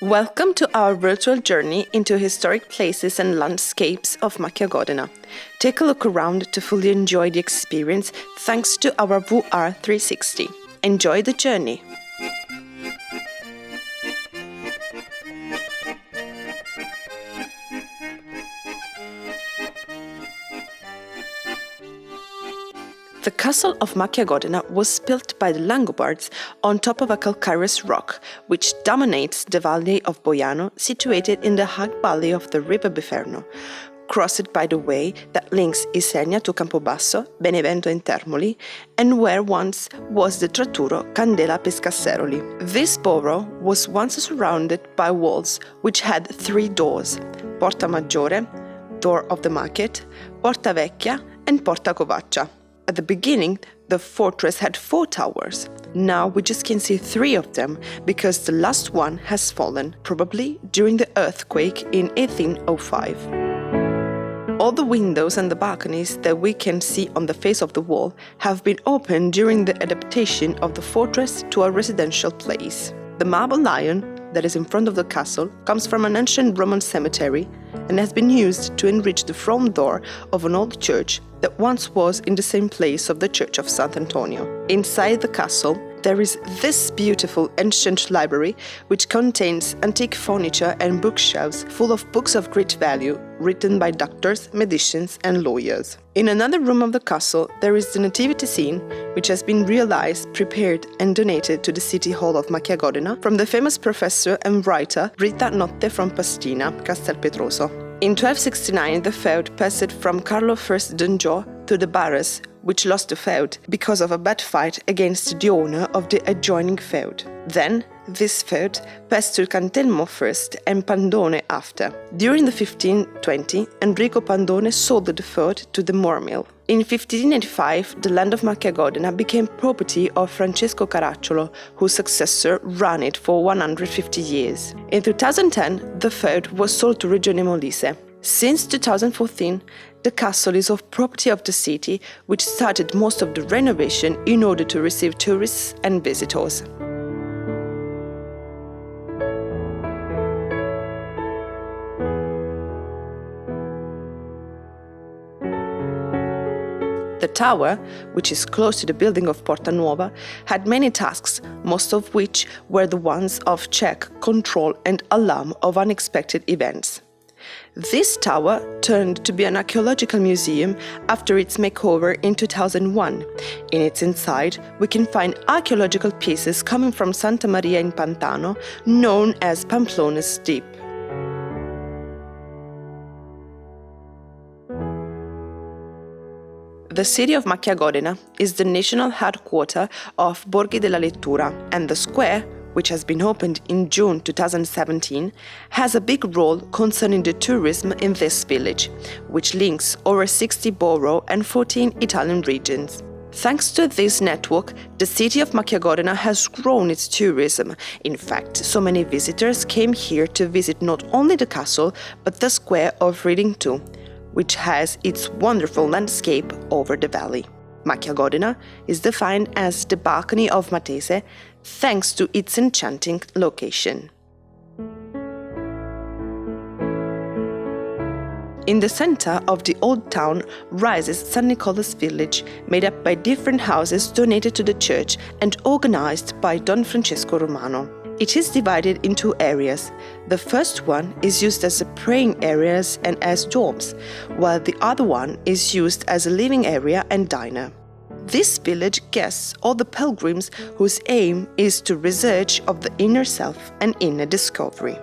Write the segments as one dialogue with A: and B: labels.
A: Welcome to our virtual journey into historic places and landscapes of Macchia Godina. Take a look around to fully enjoy the experience thanks to our VR 360. Enjoy the journey! The castle of Macchia Godina was built by the Langobards on top of a calcareous rock, which dominates the valley of Boiano, situated in the high valley of the river Biferno, crossed by the way that links Isernia to Campobasso, Benevento and Termoli, and where once was the Tratturo Candela Pescasseroli. This borough was once surrounded by walls which had 3 doors: Porta Maggiore, Door of the Market, Porta Vecchia and Porta Covaccia. At the beginning, the fortress had 4 towers. Now we just can see 3 of them because the last one has fallen, probably during the earthquake in 1805. All the windows and the balconies that we can see on the face of the wall have been opened during the adaptation of the fortress to a residential place. The marble lion that is in front of the castle comes from an ancient Roman cemetery and has been used to enrich the front door of an old church that once was in the same place of the Church of Sant'Antonio. Inside the castle, there is this beautiful ancient library which contains antique furniture and bookshelves full of books of great value written by doctors, magicians and lawyers. In another room of the castle, there is the nativity scene which has been realized, prepared and donated to the City Hall of Macchia Godina from the famous professor and writer Rita Notte from Pastina, Castelpetroso. In 1269, the feud passed from Carlo I d'Anjou to the Barres, which lost the feud because of a bad fight against the owner of the adjoining feud. Then, this feud passed to Cantelmo first and Pandone after. During the 1520, Enrico Pandone sold the feud to the Moormill. In 1585, the land of Macchia Godina became property of Francesco Caracciolo, whose successor ran it for 150 years. In 2010, the feud was sold to Regione Molise. Since 2014, the castle is of property of the city, which started most of the renovation in order to receive tourists and visitors. The tower, which is close to the building of Porta Nuova, had many tasks, most of which were the ones of check, control and alarm of unexpected events. This tower turned to be an archaeological museum after its makeover in 2001. In its inside, we can find archaeological pieces coming from Santa Maria in Pantano, known as Pamplona's Deep. The city of Macchia Godina is the national headquarters of Borghi della Lettura, and the square, which has been opened in June 2017, has a big role concerning the tourism in this village, which links over 60 borough and 14 Italian regions. Thanks to this network, the city of Macchia Godina has grown its tourism. In fact, so many visitors came here to visit not only the castle, but the square of Reading too, which has its wonderful landscape over the valley. Macchia Godina is defined as the balcony of Matese, thanks to its enchanting location. In the center of the old town rises San Nicola's village, made up by different houses donated to the church and organized by Don Francesco Romano. It is divided in 2 areas. The first one is used as praying areas and as dorms, while the other one is used as a living area and diner. This village guests all the pilgrims whose aim is to research of the inner self and inner discovery.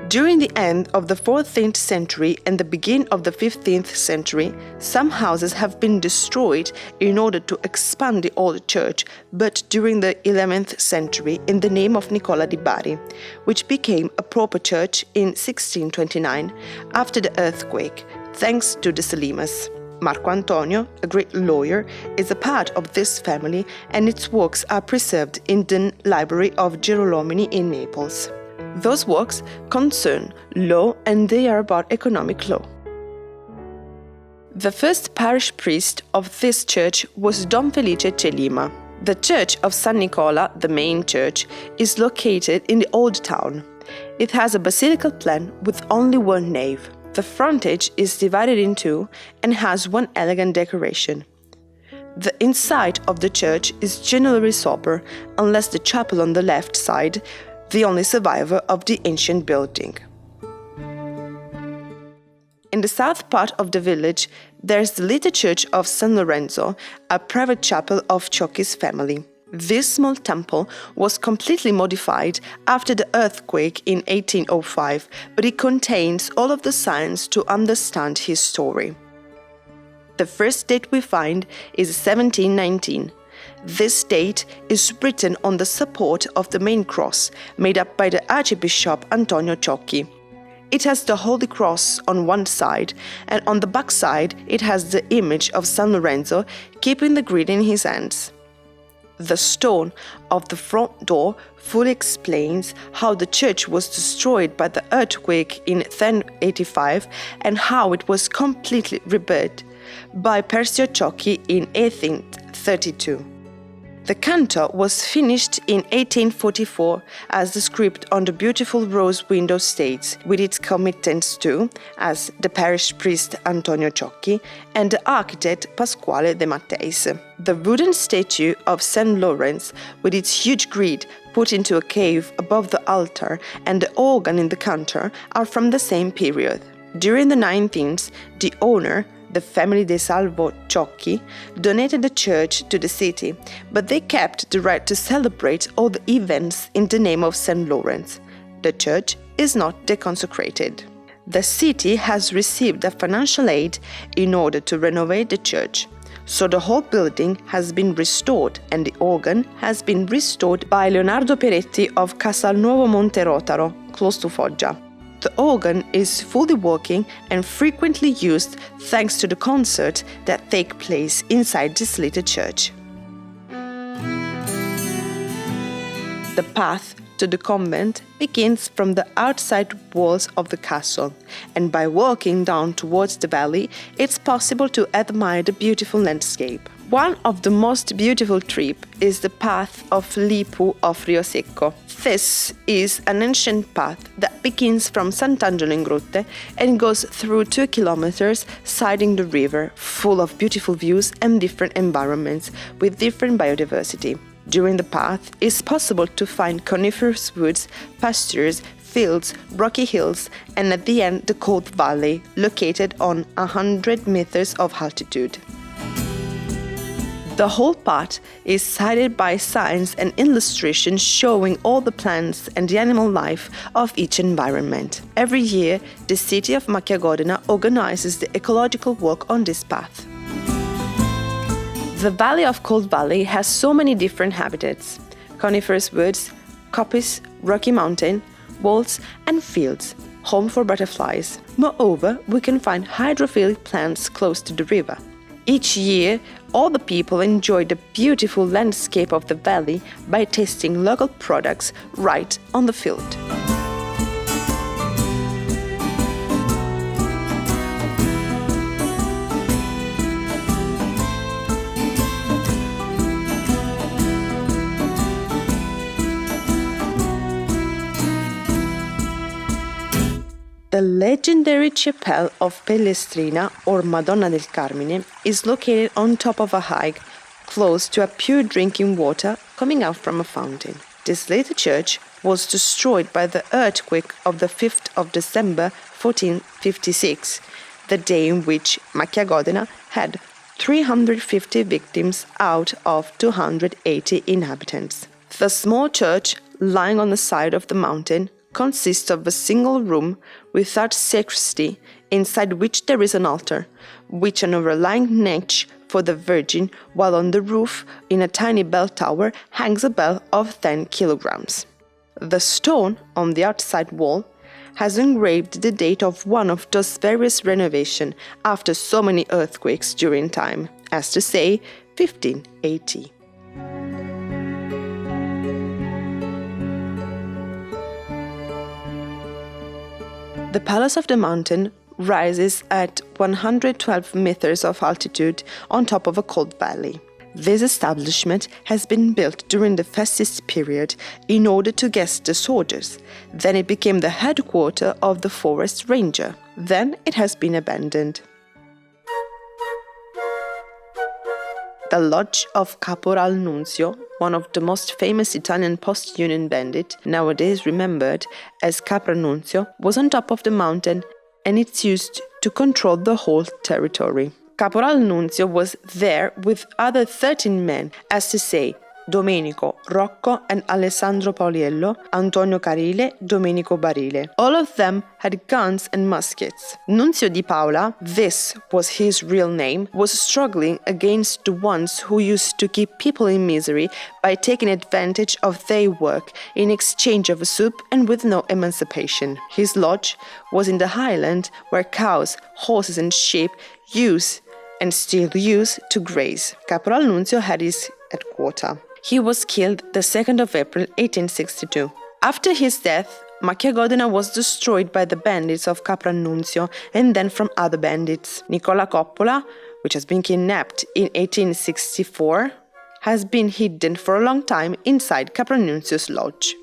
A: During the end of the 14th century and the beginning of the 15th century, some houses have been destroyed in order to expand the old church, but during the 11th century in the name of Nicola di Bari, which became a proper church in 1629 after the earthquake, thanks to the Selimas. Marco Antonio, a great lawyer, is a part of this family and its works are preserved in the library of Girolomini in Naples. Those works concern law and they are about economic law. The first parish priest of this church was Don Felice Celima. The church of San Nicola, the main church, is located in the Old Town. It has a basilical plan with only one nave. The frontage is divided in two and has one elegant decoration. The inside of the church is generally sober, unless the chapel on the left side, the only survivor of the ancient building. In the south part of the village, there is the little church of San Lorenzo, a private chapel of Ciocchi's family. This small temple was completely modified after the earthquake in 1805, but it contains all of the signs to understand his story. The first date we find is 1719. This date is written on the support of the main cross, made up by the Archbishop Antonio Ciocchi. It has the Holy Cross on one side, and on the back side it has the image of San Lorenzo keeping the grid in his hands. The stone of the front door fully explains how the church was destroyed by the earthquake in 1085 and how it was completely rebuilt by Persio Ciocchi in 1832. The cantor was finished in 1844, as the script on the beautiful rose window states, with its committents too, as the parish priest Antonio Ciocchi and the architect Pasquale de Matteis. The wooden statue of St. Lawrence, with its huge grid put into a cave above the altar, and the organ in the cantor are from the same period. During the 19th, the owner, the family de Salvo Ciocchi, donated the church to the city, but they kept the right to celebrate all the events in the name of St. Lawrence. The church is not deconsecrated. The city has received a financial aid in order to renovate the church, so the whole building has been restored and the organ has been restored by Leonardo Peretti of Casalnuovo Monterotaro, close to Foggia. The organ is fully working and frequently used thanks to the concerts that take place inside this little church. The path to the convent begins from the outside walls of the castle, and by walking down towards the valley, it's possible to admire the beautiful landscape. One of the most beautiful trips is the path of Lipu of Rio Secco. This is an ancient path that begins from Sant'Angelo in Grotte and goes through 2 kilometers siding the river, full of beautiful views and different environments with different biodiversity. During the path, it's possible to find coniferous woods, pastures, fields, rocky hills, and at the end the cold valley, located on 100 meters of altitude. The whole path is sided by signs and illustrations showing all the plants and the animal life of each environment. Every year, the city of Macchiagodena organizes the ecological walk on this path. The Valley of Cold Valley has so many different habitats: coniferous woods, coppice, rocky mountain, walls and fields, home for butterflies. Moreover, we can find hydrophilic plants close to the river. Each year, all the people enjoy the beautiful landscape of the valley by tasting local products right on the field. The legendary chapel of Pellestrina, or Madonna del Carmine, is located on top of a height, close to a pure drinking water coming out from a fountain. This little church was destroyed by the earthquake of the 5th of December 1456, the day in which Macchiagodena had 350 victims out of 280 inhabitants. The small church, lying on the side of the mountain, consists of a single room without sacristy, inside which there is an altar, with an overlying niche for the Virgin, while on the roof, in a tiny bell tower, hangs a bell of 10 kilograms. The stone on the outside wall has engraved the date of one of those various renovations after so many earthquakes during time, as to say, 1580. The Palace of the Mountain rises at 112 meters of altitude on top of a cold valley. This establishment has been built during the fascist period in order to guest the soldiers. Then it became the headquarters of the forest ranger. Then it has been abandoned. The lodge of Caporal Nunzio, one of the most famous Italian post-Union bandits, nowadays remembered as Capra Nunzio, was on top of the mountain and it's used to control the whole territory. Caporal Nunzio was there with other 13 men, as to say, Domenico, Rocco and Alessandro Pauliello, Antonio Carile, Domenico Barile. All of them had guns and muskets. Nunzio di Paola, this was his real name, was struggling against the ones who used to keep people in misery by taking advantage of their work in exchange of soup and with no emancipation. His lodge was in the highland where cows, horses and sheep used and still use to graze. Caporal Nunzio had his headquarters. He was killed the 2nd of April 1862. After his death, Macchia Godina was destroyed by the bandits of Capra Nunzio and then from other bandits. Nicola Coppola, which has been kidnapped in 1864, has been hidden for a long time inside Capra Nunzio's lodge.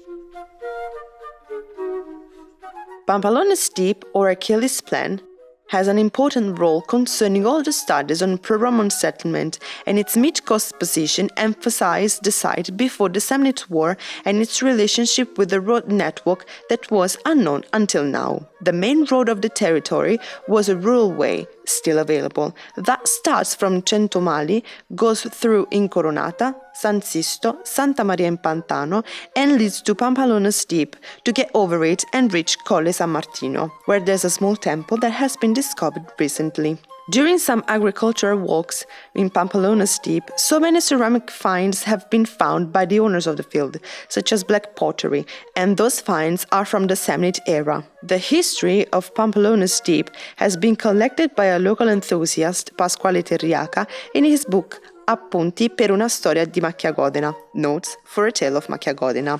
A: Pampalone's Deep, or Achilles' Plan, has an important role concerning all the studies on pro-Roman settlement, and its mid-coast position emphasized the site before the Samnite War and its relationship with the road network that was unknown until now. The main road of the territory was a rural way, still available, that starts from Centomali, goes through Incoronata, San Sisto, Santa Maria in Pantano, and leads to Pampalone's Deep to get over it and reach Colle San Martino, where there's a small temple that has been discovered recently. During some agricultural walks in Pampalone's Deep, so many ceramic finds have been found by the owners of the field, such as black pottery, and those finds are from the Samnite era. The history of Pampalone's Deep has been collected by a local enthusiast, Pasquale Terriaca, in his book Appunti per una storia di Macchia Godina, Notes for a Tale of Macchia Godina.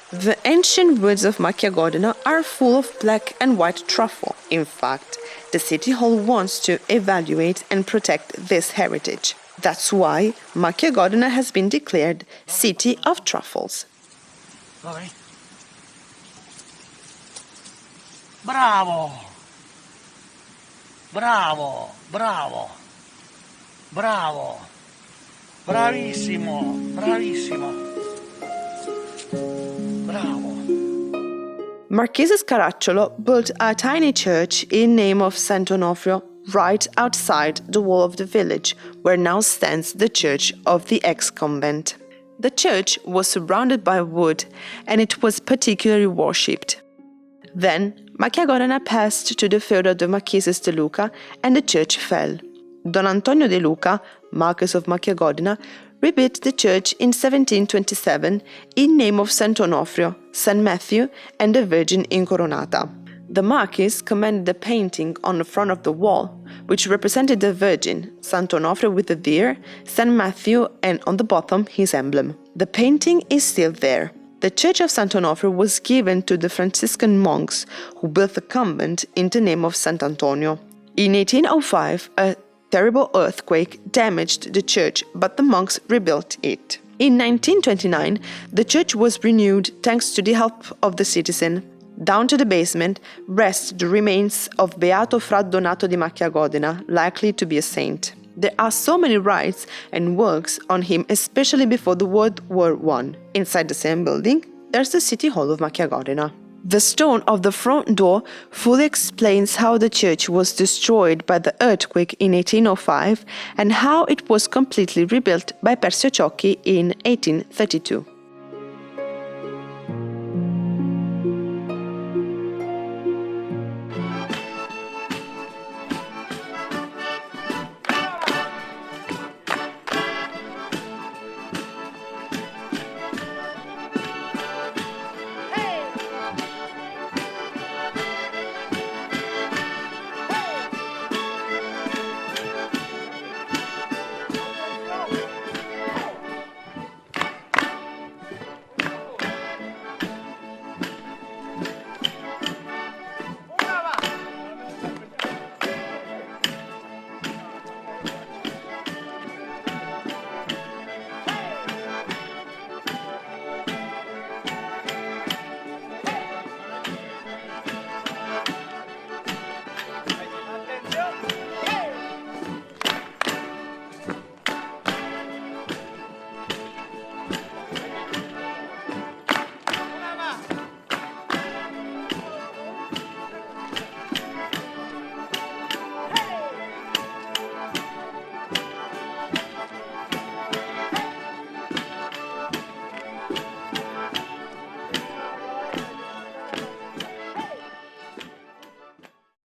A: The ancient woods of Macchia Godina are full of black and white truffle. In fact, the City Hall wants to evaluate and protect this heritage. That's why Macchia Godina has been declared City of Truffles.
B: Vai. Bravo! Bravo! Bravo! Bravo! Bravissimo! Bravissimo! Bravo!
A: Marchese Caracciolo built a tiny church in name of Sant'Onofrio right outside the wall of the village, where now stands the church of the ex-convent. The church was surrounded by wood, and it was particularly worshipped. Then, Macchia Godina passed to the feudo of the Marcheses de Luca, and the church fell. Don Antonio de Luca, Marquess of Macchia Godina, rebuilt the church in 1727 in name of Sant'Onofrio, St. Matthew, and the Virgin Incoronata. The Marquis commanded a painting on the front of the wall, which represented the Virgin, Sant'Onofrio with the deer, St. Matthew, and on the bottom his emblem. The painting is still there. The Church of Sant'Onofrio was given to the Franciscan monks who built the convent in the name of Sant' Antonio. In 1805, a terrible earthquake damaged the church, but the monks rebuilt it. In 1929, the church was renewed thanks to the help of the citizen. Down to the basement rest the remains of Beato Fra Donato di Macchia Godina, likely to be a saint. There are so many rites and works on him, especially before the World War I. Inside the same building, there's the City Hall of Macchia Godina. The stone of the front door fully explains how the church was destroyed by the earthquake in 1805 and how it was completely rebuilt by Persio Ciocchi in 1832.